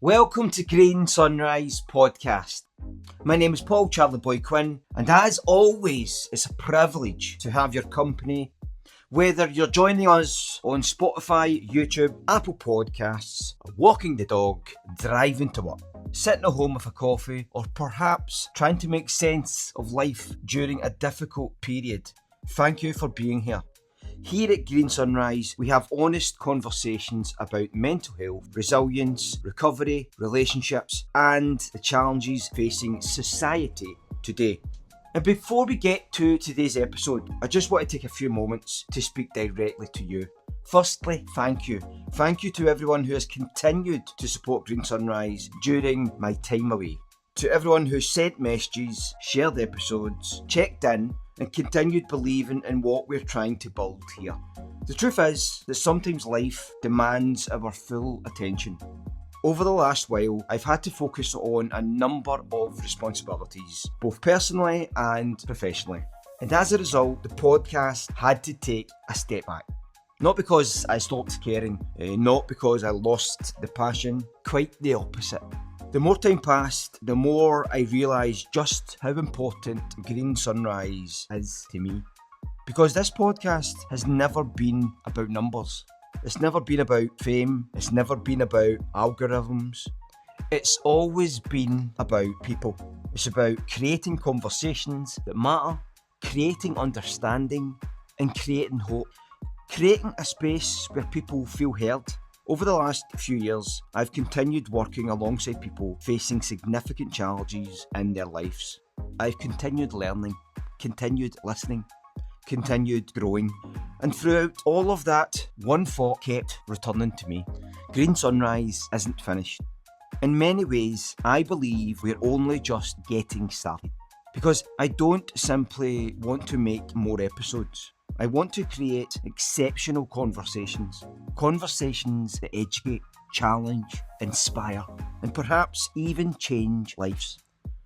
Welcome to Green Sunrise Podcast. My name is Paul Charlie Boy Quinn, and as always, it's a privilege to have your company. Whether you're joining us on Spotify, YouTube, Apple Podcasts, walking the dog, driving to work, sitting at home with a coffee, or perhaps trying to make sense of life during a difficult period, thank you for being here. Here at Green Sunrise, we have honest conversations about mental health, resilience, recovery, relationships, and the challenges facing society today. And before we get to today's episode, I just want to take a few moments to speak directly to you. Firstly, thank you. Thank you to everyone who has continued to support Green Sunrise during my time away. To everyone who sent messages, shared episodes, checked in, and continued believing in what we're trying to build here. The truth is that sometimes life demands our full attention. Over the last while, I've had to focus on a number of responsibilities, both personally and professionally. And as a result, the podcast had to take a step back. Not because I stopped caring, not because I lost the passion, quite the opposite. The more time passed, the more I realised just how important Green Sunrise is to me. Because this podcast has never been about numbers. It's never been about fame. It's never been about algorithms. It's always been about people. It's about creating conversations that matter, creating understanding, and creating hope. Creating a space where people feel heard. Over the last few years, I've continued working alongside people facing significant challenges in their lives. I've continued learning, continued listening, continued growing. And throughout all of that, one thought kept returning to me. Green Sunrise isn't finished. In many ways, I believe we're only just getting started. Because I don't simply want to make more episodes. I want to create exceptional conversations. Conversations that educate, challenge, inspire, and perhaps even change lives.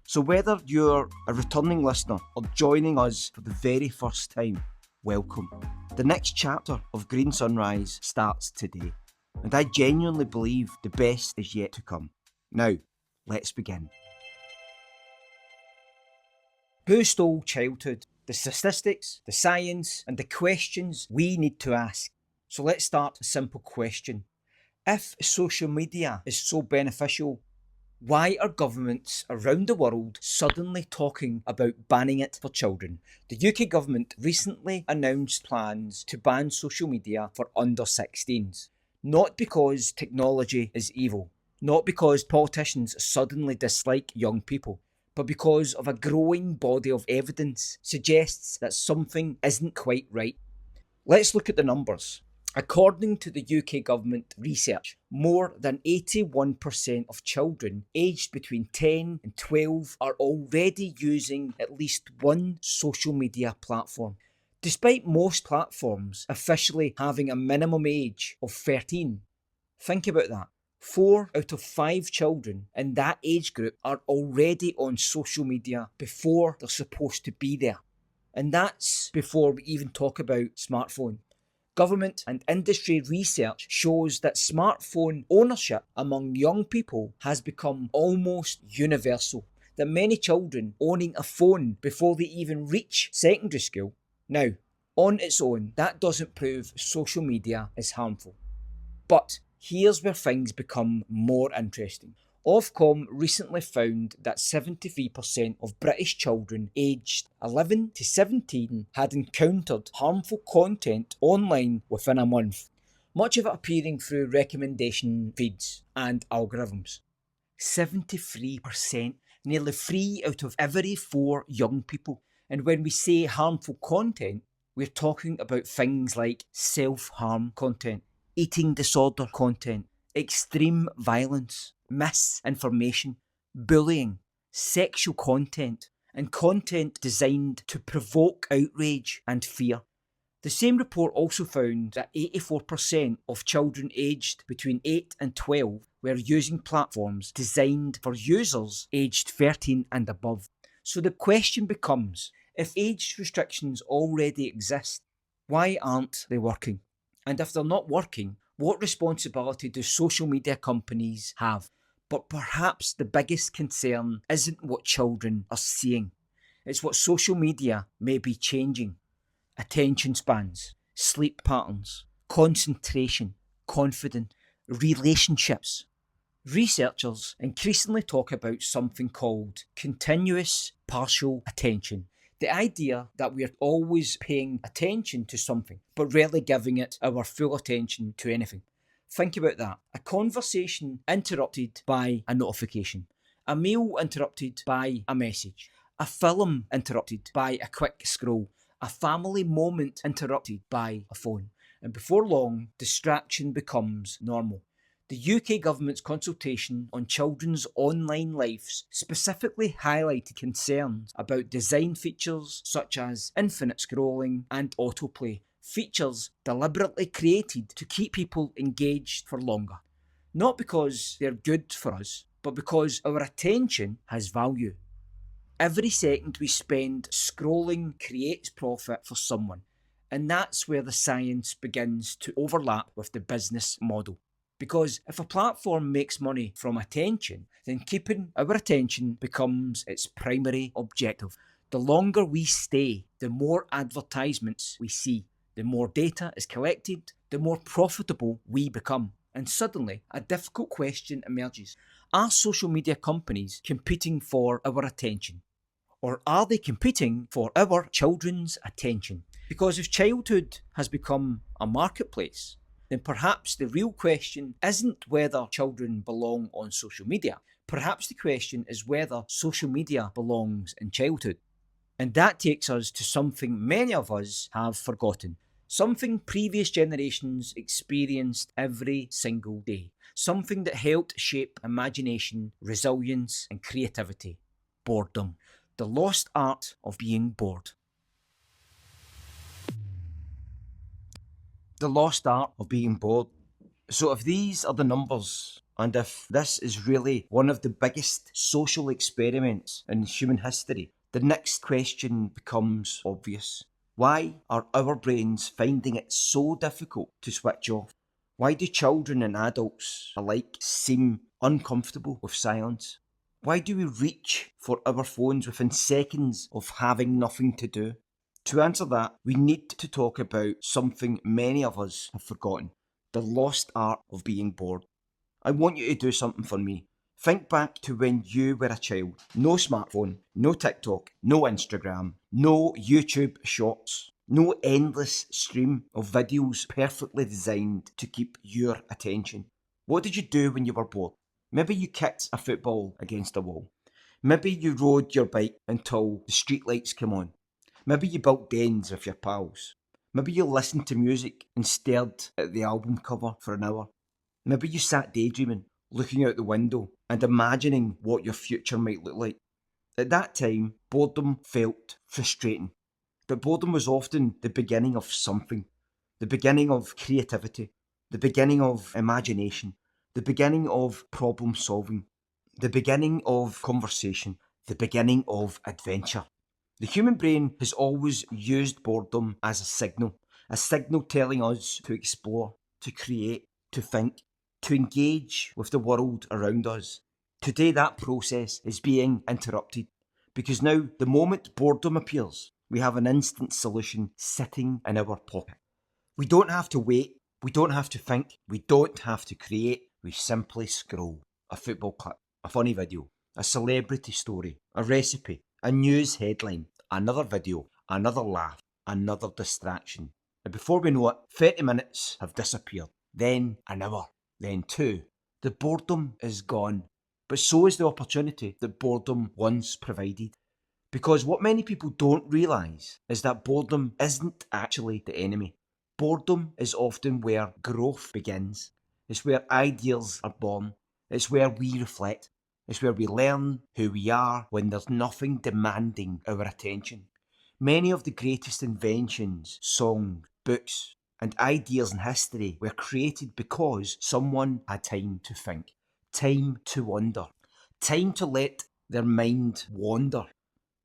So whether you're a returning listener or joining us for the very first time, welcome. The next chapter of Green Sunrise starts today, and I genuinely believe the best is yet to come. Now, let's begin. Who stole childhood? The statistics, the science, and the questions we need to ask. So let's start a simple question. If social media is so beneficial, why are governments around the world suddenly talking about banning it for children? The UK government recently announced plans to ban social media for under 16s. Not because technology is evil, not because politicians suddenly dislike young people, but because of a growing body of evidence suggests that something isn't quite right. Let's look at the numbers. According to the UK government research, more than 81% of children aged between 10 and 12 are already using at least one social media platform. Despite most platforms officially having a minimum age of 13. Think about that. 4 out of 5 children in that age group are already on social media before they're supposed to be there. And that's before we even talk about smartphone. Government and industry research shows that smartphone ownership among young people has become almost universal. That many children owning a phone before they even reach secondary school. Now, on its own, that doesn't prove social media is harmful. But here's where things become more interesting. Ofcom recently found that 73% of British children aged 11 to 17 had encountered harmful content online within a month, much of it appearing through recommendation feeds and algorithms. 73%, nearly 3 out of every 4 young people. And when we say harmful content, we're talking about things like self-harm content, eating disorder content, extreme violence, misinformation, bullying, sexual content, and content designed to provoke outrage and fear. The same report also found that 84% of children aged between 8 and 12 were using platforms designed for users aged 13 and above. So the question becomes, if age restrictions already exist, why aren't they working? And if they're not working, what responsibility do social media companies have? But perhaps the biggest concern isn't what children are seeing. It's what social media may be changing. Attention spans, sleep patterns, concentration, confidence, relationships. Researchers increasingly talk about something called continuous partial attention. The idea that we're always paying attention to something, but rarely giving it our full attention to anything. Think about that. A conversation interrupted by a notification. A meal interrupted by a message. A film interrupted by a quick scroll. A family moment interrupted by a phone. And before long, distraction becomes normal. The UK government's consultation on children's online lives specifically highlighted concerns about design features such as infinite scrolling and autoplay, features deliberately created to keep people engaged for longer. Not because they're good for us, but because our attention has value. Every second we spend scrolling creates profit for someone, and that's where the science begins to overlap with the business model. Because if a platform makes money from attention, then keeping our attention becomes its primary objective. The longer we stay, the more advertisements we see, the more data is collected, the more profitable we become. And suddenly, a difficult question emerges. Are social media companies competing for our attention? Or are they competing for our children's attention? Because if childhood has become a marketplace, then perhaps the real question isn't whether children belong on social media. Perhaps the question is whether social media belongs in childhood. And that takes us to something many of us have forgotten. Something previous generations experienced every single day. Something that helped shape imagination, resilience, and creativity. Boredom. The lost art of being bored. The lost art of being bored. So if these are the numbers, and if this is really one of the biggest social experiments in human history, the next question becomes obvious. Why are our brains finding it so difficult to switch off? Why do children and adults alike seem uncomfortable with silence? Why do we reach for our phones within seconds of having nothing to do? To answer that, we need to talk about something many of us have forgotten. The lost art of being bored. I want you to do something for me. Think back to when you were a child. No smartphone, no TikTok, no Instagram, no YouTube shorts, no endless stream of videos perfectly designed to keep your attention. What did you do when you were bored? Maybe you kicked a football against a wall. Maybe you rode your bike until the streetlights came on. Maybe you built dens with your pals. Maybe you listened to music and stared at the album cover for an hour. Maybe you sat daydreaming, looking out the window and imagining what your future might look like. At that time, boredom felt frustrating. But boredom was often the beginning of something. The beginning of creativity. The beginning of imagination. The beginning of problem solving. The beginning of conversation. The beginning of adventure. The human brain has always used boredom as a signal telling us to explore, to create, to think, to engage with the world around us. Today that process is being interrupted because now the moment boredom appears, we have an instant solution sitting in our pocket. We don't have to wait, we don't have to think, we don't have to create, we simply scroll. A football clip, a funny video, a celebrity story, a recipe, a news headline, another video, another laugh, another distraction. And before we know it, 30 minutes have disappeared. Then an hour, then two. The boredom is gone. But so is the opportunity that boredom once provided. Because what many people don't realise is that boredom isn't actually the enemy. Boredom is often where growth begins. It's where ideas are born. It's where we reflect. It's where we learn who we are when there's nothing demanding our attention. Many of the greatest inventions, songs, books, and ideas in history were created because someone had time to think, time to wonder, time to let their mind wander.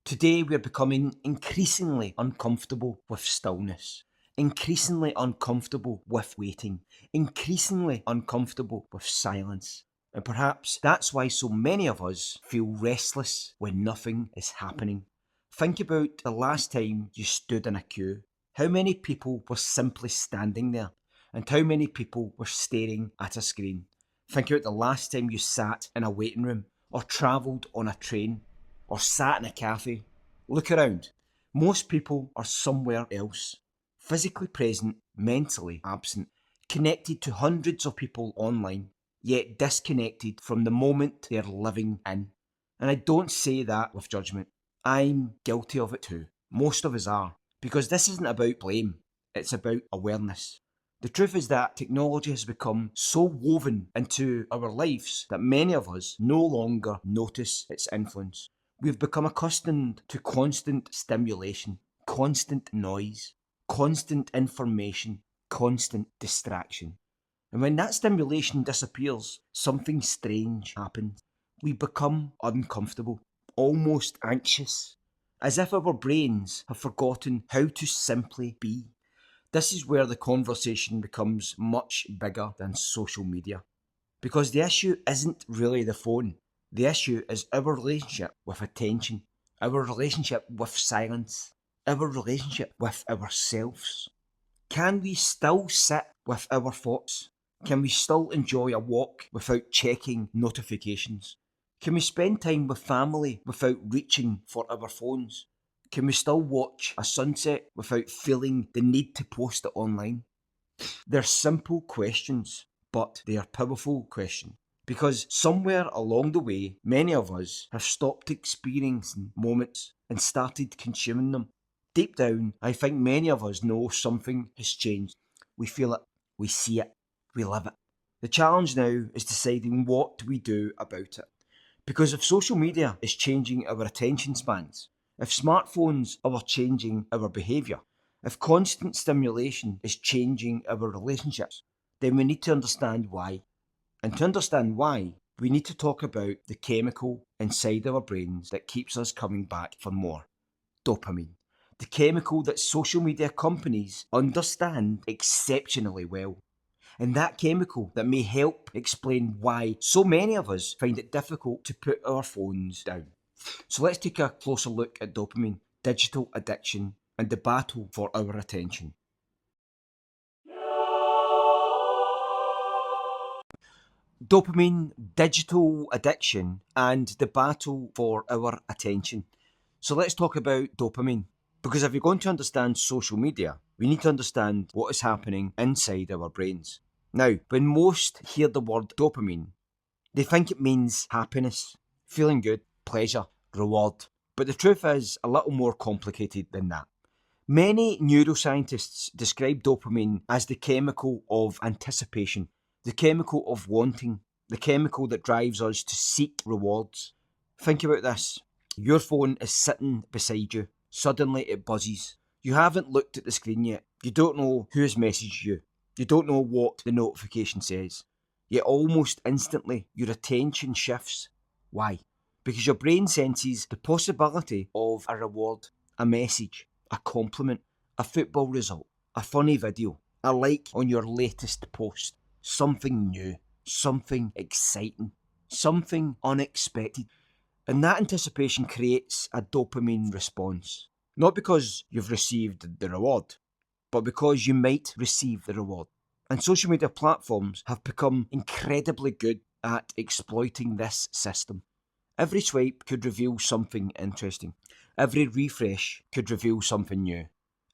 Today we're becoming increasingly uncomfortable with stillness, increasingly uncomfortable with waiting, increasingly uncomfortable with silence. And perhaps that's why so many of us feel restless when nothing is happening. Think about the last time you stood in a queue. How many people were simply standing there? And how many people were staring at a screen? Think about the last time you sat in a waiting room, or travelled on a train, or sat in a cafe. Look around. Most people are somewhere else. Physically present, mentally absent. Connected to hundreds of people online, yet disconnected from the moment they're living in. And I don't say that with judgment. I'm guilty of it too. Most of us are. Because this isn't about blame, it's about awareness. The truth is that technology has become so woven into our lives that many of us no longer notice its influence. We've become accustomed to constant stimulation, constant noise, constant information, constant distraction. And when that stimulation disappears, something strange happens. We become uncomfortable, almost anxious, as if our brains have forgotten how to simply be. This is where the conversation becomes much bigger than social media. Because the issue isn't really the phone. The issue is our relationship with attention, our relationship with silence, our relationship with ourselves. Can we still sit with our thoughts? Can we still enjoy a walk without checking notifications? Can we spend time with family without reaching for our phones? Can we still watch a sunset without feeling the need to post it online? They're simple questions, but they are powerful questions. Because somewhere along the way, many of us have stopped experiencing moments and started consuming them. Deep down, I think many of us know something has changed. We feel it, we see it, we live it. The challenge now is deciding what we do about it. Because if social media is changing our attention spans, if smartphones are changing our behaviour, if constant stimulation is changing our relationships, then we need to understand why. And to understand why, we need to talk about the chemical inside our brains that keeps us coming back for more. Dopamine. The chemical that social media companies understand exceptionally well. And that chemical that may help explain why so many of us find it difficult to put our phones down. So let's take a closer look at dopamine, digital addiction, and the battle for our attention. Dopamine, digital addiction, and the battle for our attention. So let's talk about dopamine. Because if you're going to understand social media, we need to understand what is happening inside our brains. Now, when most hear the word dopamine, they think it means happiness, feeling good, pleasure, reward. But the truth is a little more complicated than that. Many neuroscientists describe dopamine as the chemical of anticipation, the chemical of wanting, the chemical that drives us to seek rewards. Think about this. Your phone is sitting beside you. Suddenly it buzzes. You haven't looked at the screen yet. You don't know who has messaged you. You don't know what the notification says. Yet almost instantly your attention shifts. Why? Because your brain senses the possibility of a reward, a message, a compliment, a football result, a funny video, a like on your latest post, something new, something exciting, something unexpected. And that anticipation creates a dopamine response. Not because you've received the reward, but because you might receive the reward. And social media platforms have become incredibly good at exploiting this system. Every swipe could reveal something interesting. Every refresh could reveal something new.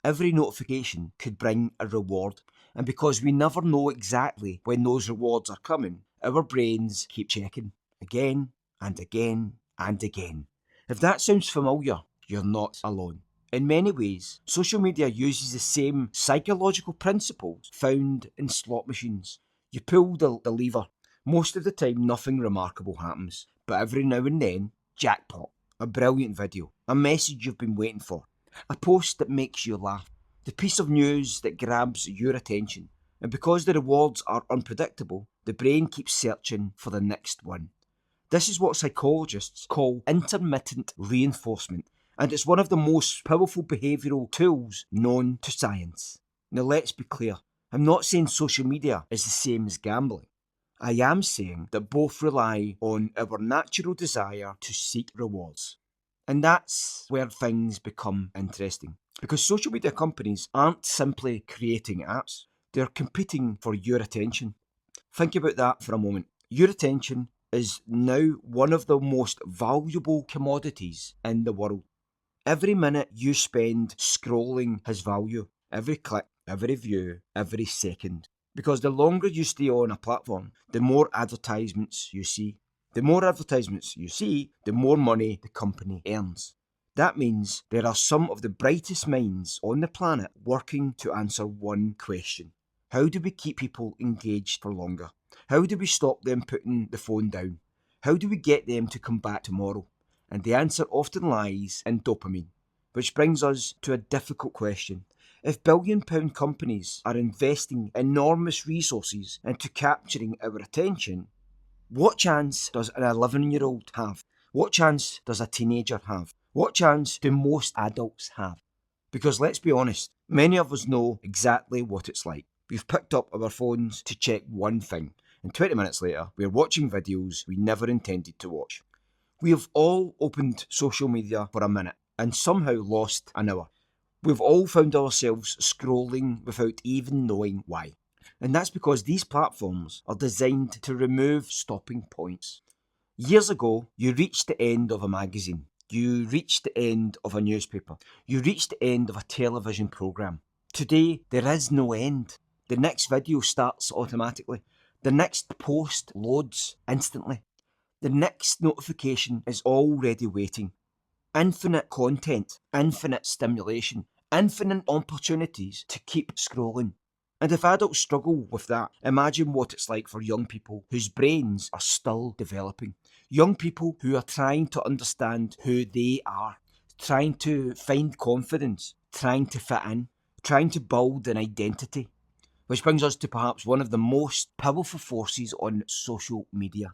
Every notification could bring a reward. And because we never know exactly when those rewards are coming, our brains keep checking again and again and again. If that sounds familiar, you're not alone. In many ways, social media uses the same psychological principles found in slot machines. You pull the lever. Most of the time, nothing remarkable happens. But every now and then, jackpot. A brilliant video. A message you've been waiting for. A post that makes you laugh. The piece of news that grabs your attention. And because the rewards are unpredictable, the brain keeps searching for the next one. This is what psychologists call intermittent reinforcement, and it's one of the most powerful behavioural tools known to science. Now let's be clear, I'm not saying social media is the same as gambling. I am saying that both rely on our natural desire to seek rewards. And that's where things become interesting. Because social media companies aren't simply creating apps, they're competing for your attention. Think about that for a moment. Your attention is now one of the most valuable commodities in the world. Every minute you spend scrolling has value. Every click, every view, every second. Because the longer you stay on a platform, the more advertisements you see. The more advertisements you see, the more money the company earns. That means there are some of the brightest minds on the planet working to answer one question. How do we keep people engaged for longer? How do we stop them putting the phone down? How do we get them to come back tomorrow? And the answer often lies in dopamine. Which brings us to a difficult question. If billion-pound companies are investing enormous resources into capturing our attention, what chance does an 11-year-old have? What chance does a teenager have? What chance do most adults have? Because let's be honest, many of us know exactly what it's like. We've picked up our phones to check one thing, and 20 minutes later, we're watching videos we never intended to watch. We have all opened social media for a minute and somehow lost an hour. We've all found ourselves scrolling without even knowing why. And that's because these platforms are designed to remove stopping points. Years ago, you reached the end of a magazine. You reached the end of a newspaper. You reached the end of a television programme. Today, there is no end. The next video starts automatically. The next post loads instantly. The next notification is already waiting. Infinite content, infinite stimulation, infinite opportunities to keep scrolling. And if adults struggle with that, imagine what it's like for young people whose brains are still developing. Young people who are trying to understand who they are, trying to find confidence, trying to fit in, trying to build an identity. Which brings us to perhaps one of the most powerful forces on social media.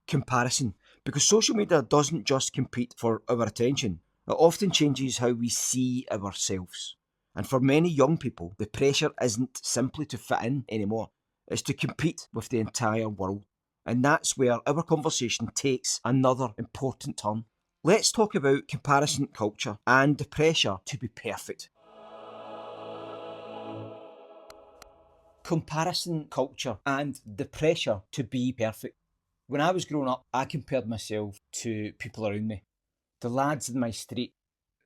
Comparison. Because social media doesn't just compete for our attention, it often changes how we see ourselves. And for many young people, the pressure isn't simply to fit in anymore, it's to compete with the entire world. And that's where our conversation takes another important turn. Let's talk about comparison culture and the pressure to be perfect. Comparison culture and the pressure to be perfect. When I was growing up, I compared myself to people around me. The lads in my street,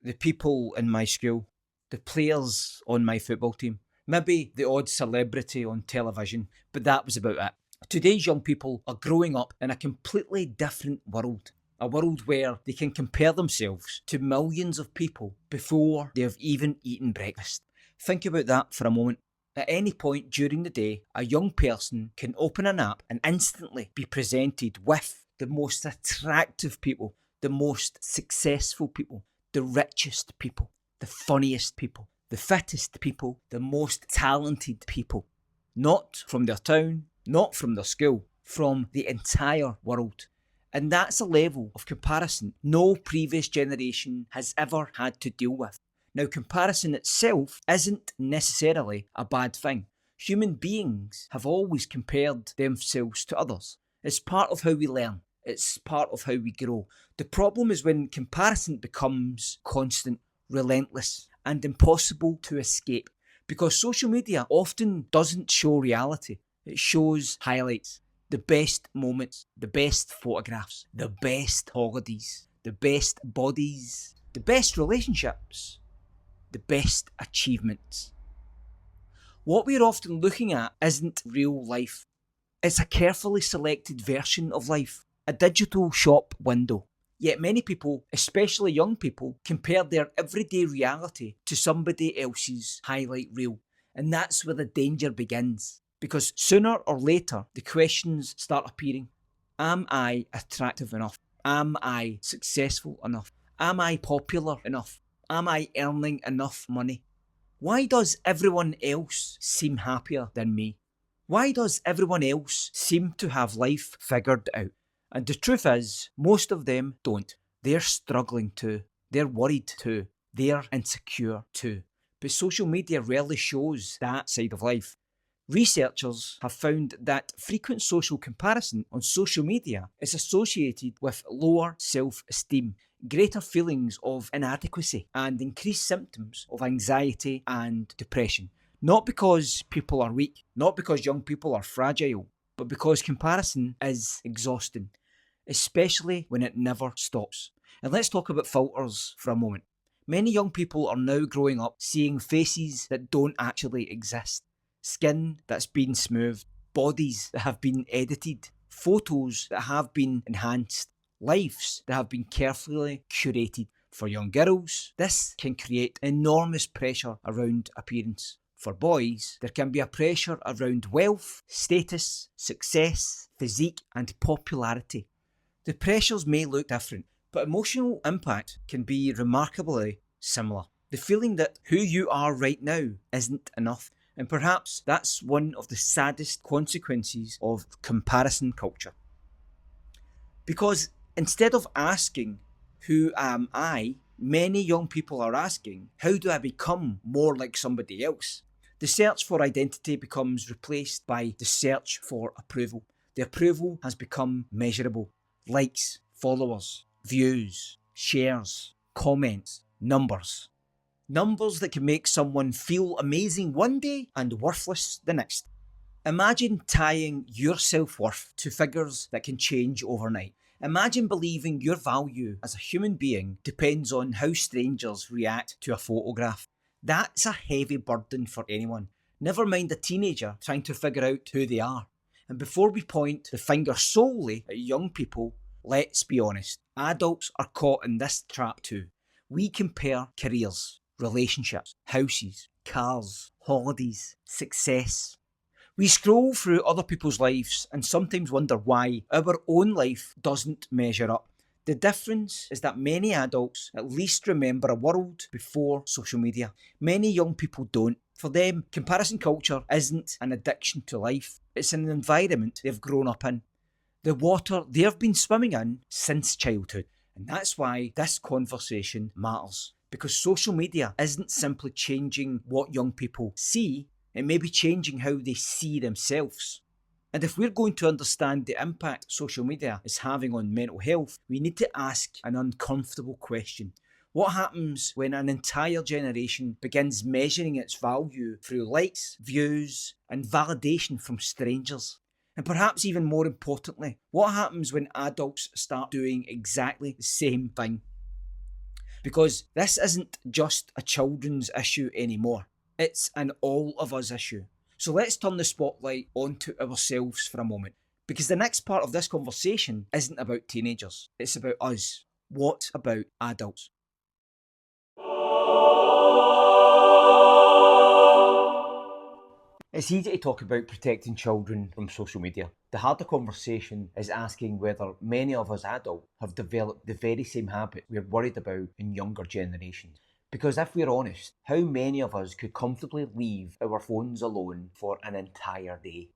the people in my school, the players on my football team, maybe the odd celebrity on television, but that was about it. Today's young people are growing up in a completely different world. A world where they can compare themselves to millions of people before they have even eaten breakfast. Think about that for a moment. At any point during the day, a young person can open an app and instantly be presented with the most attractive people, the most successful people, the richest people, the funniest people, the fittest people, the most talented people. Not from their town, not from their school, from the entire world. And that's a level of comparison no previous generation has ever had to deal with. Now, comparison itself isn't necessarily a bad thing. Human beings have always compared themselves to others. It's part of how we learn. It's part of how we grow. The problem is when comparison becomes constant, relentless, and impossible to escape. Because social media often doesn't show reality. It shows highlights, the best moments, the best photographs, the best holidays, the best bodies, the best relationships, the best achievements. What we're often looking at isn't real life. It's a carefully selected version of life, a digital shop window. Yet many people, especially young people, compare their everyday reality to somebody else's highlight reel. And that's where the danger begins. Because sooner or later, the questions start appearing. Am I attractive enough? Am I successful enough? Am I popular enough? Am I earning enough money? Why does everyone else seem happier than me? Why does everyone else seem to have life figured out? And the truth is, most of them don't. They're struggling too. They're worried too. They're insecure too. But social media rarely shows that side of life. Researchers have found that frequent social comparison on social media is associated with lower self-esteem, greater feelings of inadequacy, and increased symptoms of anxiety and depression. Not because people are weak, not because young people are fragile, but because comparison is exhausting, especially when it never stops. And let's talk about filters for a moment. Many young people are now growing up seeing faces that don't actually exist, skin that's been smoothed, bodies that have been edited, photos that have been enhanced, lives that have been carefully curated. For young girls, this can create enormous pressure around appearance. For boys, there can be a pressure around wealth, status, success, physique, and popularity. The pressures may look different, but emotional impact can be remarkably similar. The feeling that who you are right now isn't enough. And perhaps that's one of the saddest consequences of comparison culture. Because instead of asking, who am I? Many young people are asking, how do I become more like somebody else? The search for identity becomes replaced by the search for approval. The approval has become measurable. Likes, followers, views, shares, comments, numbers. Numbers that can make someone feel amazing one day and worthless the next. Imagine tying your self-worth to figures that can change overnight. Imagine believing your value as a human being depends on how strangers react to a photograph. That's a heavy burden for anyone. Never mind a teenager trying to figure out who they are. And before we point the finger solely at young people, let's be honest. Adults are caught in this trap too. We compare careers, relationships, houses, cars, holidays, success. We scroll through other people's lives and sometimes wonder why our own life doesn't measure up. The difference is that many adults at least remember a world before social media. Many young people don't. For them, comparison culture isn't an addiction to life. It's an environment they've grown up in. The water they've been swimming in since childhood. And that's why this conversation matters. Because social media isn't simply changing what young people see, it may be changing how they see themselves. And if we're going to understand the impact social media is having on mental health, we need to ask an uncomfortable question. What happens when an entire generation begins measuring its value through likes, views, and validation from strangers? And perhaps even more importantly, what happens when adults start doing exactly the same thing? Because this isn't just a children's issue anymore. It's an all of us issue. So let's turn the spotlight onto ourselves for a moment. Because the next part of this conversation isn't about teenagers. It's about us. What about adults? It's easy to talk about protecting children from social media. The harder conversation is asking whether many of us adults have developed the very same habit we're worried about in younger generations. Because if we're honest, how many of us could comfortably leave our phones alone for an entire day?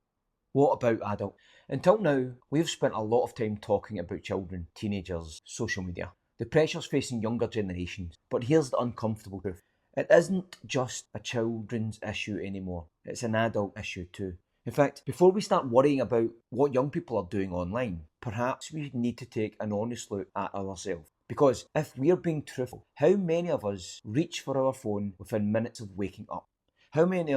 What about adults? Until now, we've spent a lot of time talking about children, teenagers, social media, the pressures facing younger generations. But here's the uncomfortable truth. It isn't just a children's issue anymore, it's an adult issue too. In fact, before we start worrying about what young people are doing online, perhaps we need to take an honest look at ourselves. Because if we're being truthful, how many of us reach for our phone within minutes of waking up? How many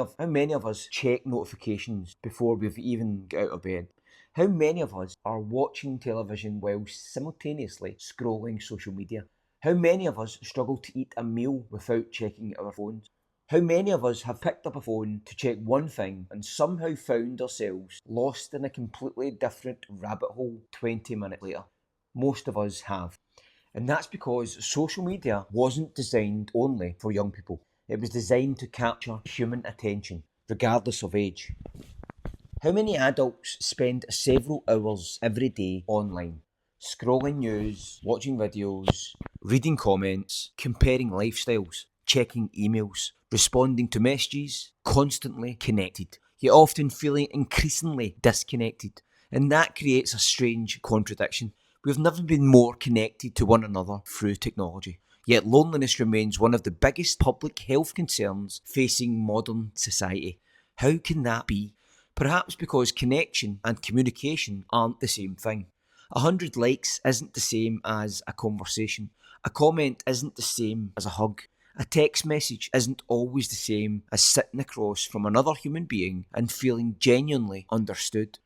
of us check notifications before we've even got out of bed? How many of us are watching television while simultaneously scrolling social media? How many of us struggle to eat a meal without checking our phones? How many of us have picked up a phone to check one thing and somehow found ourselves lost in a completely different rabbit hole 20 minutes later? Most of us have. And that's because social media wasn't designed only for young people. It was designed to capture human attention, regardless of age. How many adults spend several hours every day online? Scrolling news, watching videos, reading comments, comparing lifestyles, checking emails, responding to messages, constantly connected, yet often feeling increasingly disconnected. And that creates a strange contradiction. We've never been more connected to one another through technology. Yet loneliness remains one of the biggest public health concerns facing modern society. How can that be? Perhaps because connection and communication aren't the same thing. 100 likes isn't the same as a conversation. A comment isn't the same as a hug. A text message isn't always the same as sitting across from another human being and feeling genuinely understood.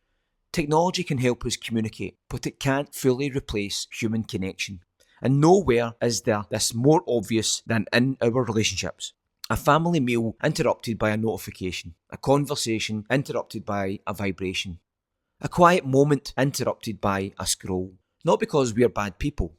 Technology can help us communicate, but it can't fully replace human connection. And nowhere is there this more obvious than in our relationships. A family meal interrupted by a notification. A conversation interrupted by a vibration. A quiet moment interrupted by a scroll. Not because we are bad people.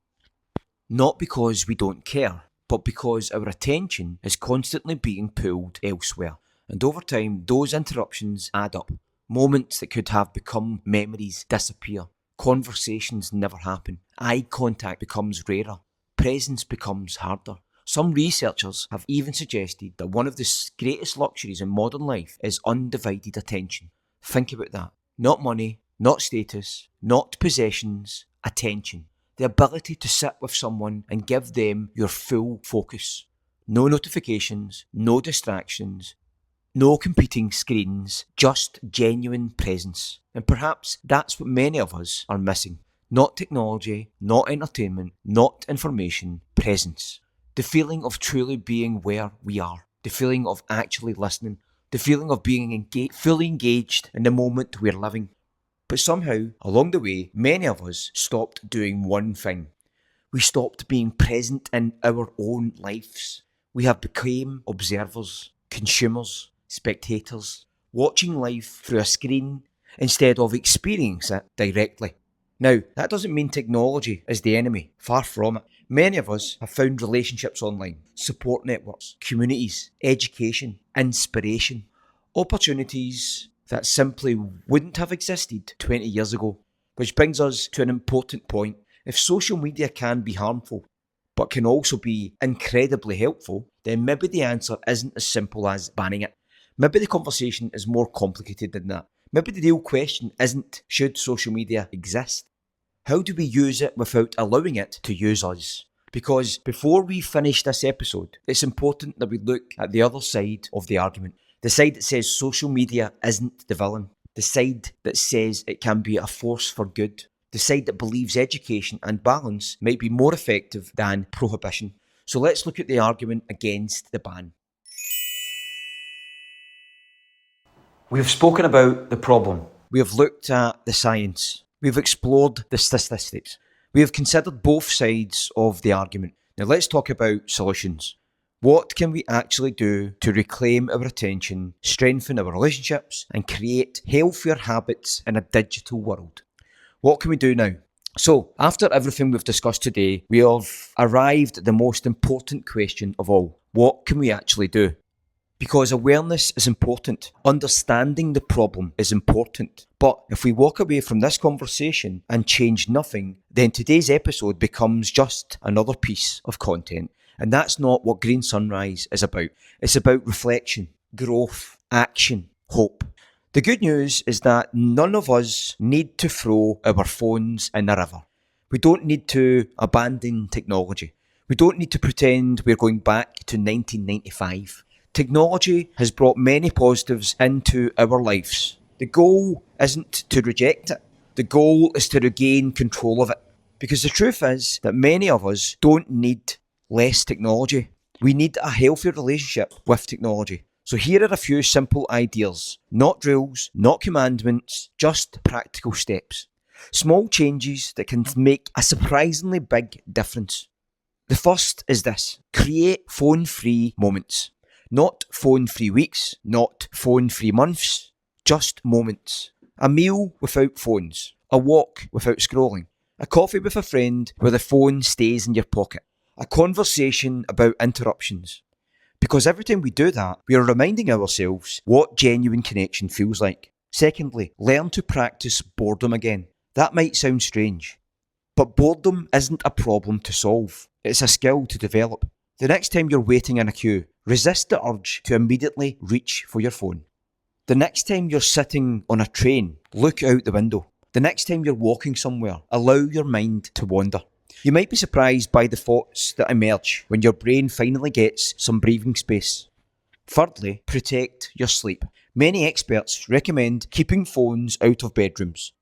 Not because we don't care, but because our attention is constantly being pulled elsewhere. And over time, those interruptions add up. Moments that could have become memories disappear. Conversations never happen. Eye contact becomes rarer. Presence becomes harder. Some researchers have even suggested that one of the greatest luxuries in modern life is undivided attention. Think about that. Not money, not status, not possessions, attention. The ability to sit with someone and give them your full focus. No notifications, no distractions, no competing screens, just genuine presence. And perhaps that's what many of us are missing. Not technology, not entertainment, not information, presence. The feeling of truly being where we are. The feeling of actually listening. The feeling of being fully engaged in the moment we're living. But somehow, along the way, many of us stopped doing one thing. We stopped being present in our own lives. We have become observers, consumers, spectators, watching life through a screen instead of experiencing it directly. Now, that doesn't mean technology is the enemy, far from it. Many of us have found relationships online, support networks, communities, education, inspiration, opportunities that simply wouldn't have existed 20 years ago. Which brings us to an important point. If social media can be harmful, but can also be incredibly helpful, then maybe the answer isn't as simple as banning it. Maybe the conversation is more complicated than that. Maybe the real question isn't, should social media exist? How do we use it without allowing it to use us? Because before we finish this episode, it's important that we look at the other side of the argument. The side that says social media isn't the villain. The side that says it can be a force for good. The side that believes education and balance might be more effective than prohibition. So let's look at the argument against the ban. We have spoken about the problem. We have looked at the science. We have explored the statistics. We have considered both sides of the argument. Now let's talk about solutions. What can we actually do to reclaim our attention, strengthen our relationships, and create healthier habits in a digital world? What can we do now? So, after everything we've discussed today, we have arrived at the most important question of all. What can we actually do? Because awareness is important. Understanding the problem is important. But if we walk away from this conversation and change nothing, then today's episode becomes just another piece of content. And that's not what Green Sunrise is about. It's about reflection, growth, action, hope. The good news is that none of us need to throw our phones in a river. We don't need to abandon technology. We don't need to pretend we're going back to 1995. Technology has brought many positives into our lives. The goal isn't to reject it. The goal is to regain control of it. Because the truth is that many of us don't need less technology. We need a healthier relationship with technology. So here are a few simple ideas. Not drills, not commandments, just practical steps. Small changes that can make a surprisingly big difference. The first is this. Create phone-free moments. Not phone-free weeks, not phone-free months, just moments. A meal without phones. A walk without scrolling. A coffee with a friend where the phone stays in your pocket. A conversation about interruptions. Because every time we do that, we are reminding ourselves what genuine connection feels like. Secondly, learn to practice boredom again. That might sound strange, but boredom isn't a problem to solve. It's a skill to develop. The next time you're waiting in a queue, resist the urge to immediately reach for your phone. The next time you're sitting on a train, look out the window. The next time you're walking somewhere, allow your mind to wander. You might be surprised by the thoughts that emerge when your brain finally gets some breathing space. Thirdly, protect your sleep. Many experts recommend keeping phones out of bedrooms,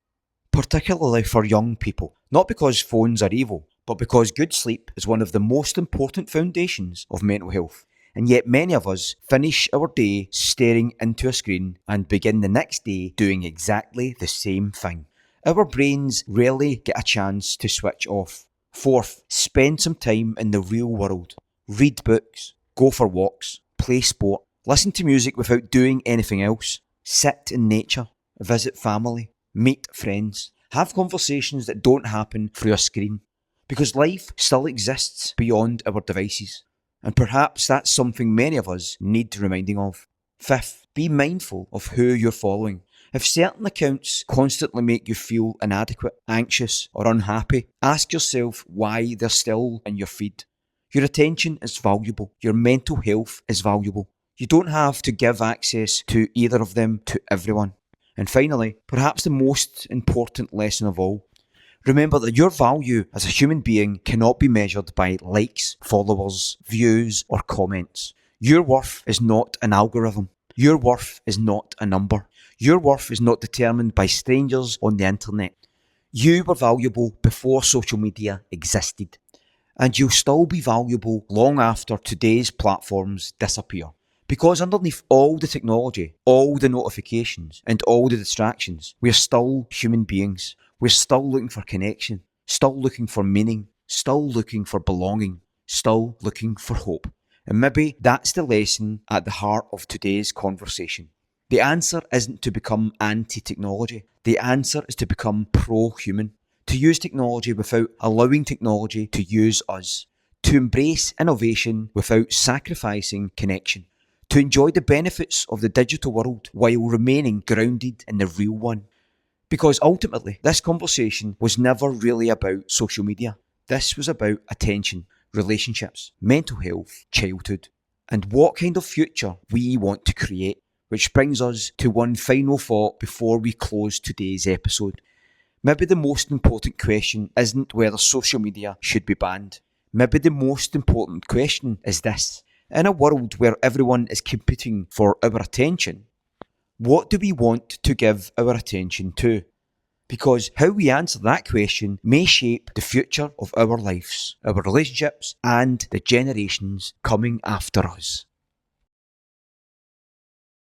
particularly for young people, not because phones are evil, but because good sleep is one of the most important foundations of mental health. And yet many of us finish our day staring into a screen and begin the next day doing exactly the same thing. Our brains rarely get a chance to switch off. Fourth, spend some time in the real world. Read books, go for walks, play sport, listen to music without doing anything else, sit in nature, visit family, meet friends, have conversations that don't happen through a screen. Because life still exists beyond our devices. And perhaps that's something many of us need reminding of. Fifth, be mindful of who you're following. If certain accounts constantly make you feel inadequate, anxious, or unhappy, ask yourself why they're still in your feed. Your attention is valuable. Your mental health is valuable. You don't have to give access to either of them to everyone. And finally, perhaps the most important lesson of all, remember that your value as a human being cannot be measured by likes, followers, views, or comments. Your worth is not an algorithm. Your worth is not a number. Your worth is not determined by strangers on the internet. You were valuable before social media existed. And you'll still be valuable long after today's platforms disappear. Because underneath all the technology, all the notifications, and all the distractions, we're still human beings. We're still looking for connection, still looking for meaning, still looking for belonging, still looking for hope. And maybe that's the lesson at the heart of today's conversation. The answer isn't to become anti-technology. The answer is to become pro-human. To use technology without allowing technology to use us. To embrace innovation without sacrificing connection. To enjoy the benefits of the digital world while remaining grounded in the real one. Because ultimately, this conversation was never really about social media. This was about attention, relationships, mental health, childhood, and what kind of future we want to create. Which brings us to one final thought before we close today's episode. Maybe the most important question isn't whether social media should be banned. Maybe the most important question is this. In a world where everyone is competing for our attention, what do we want to give our attention to? Because how we answer that question may shape the future of our lives, our relationships, and the generations coming after us.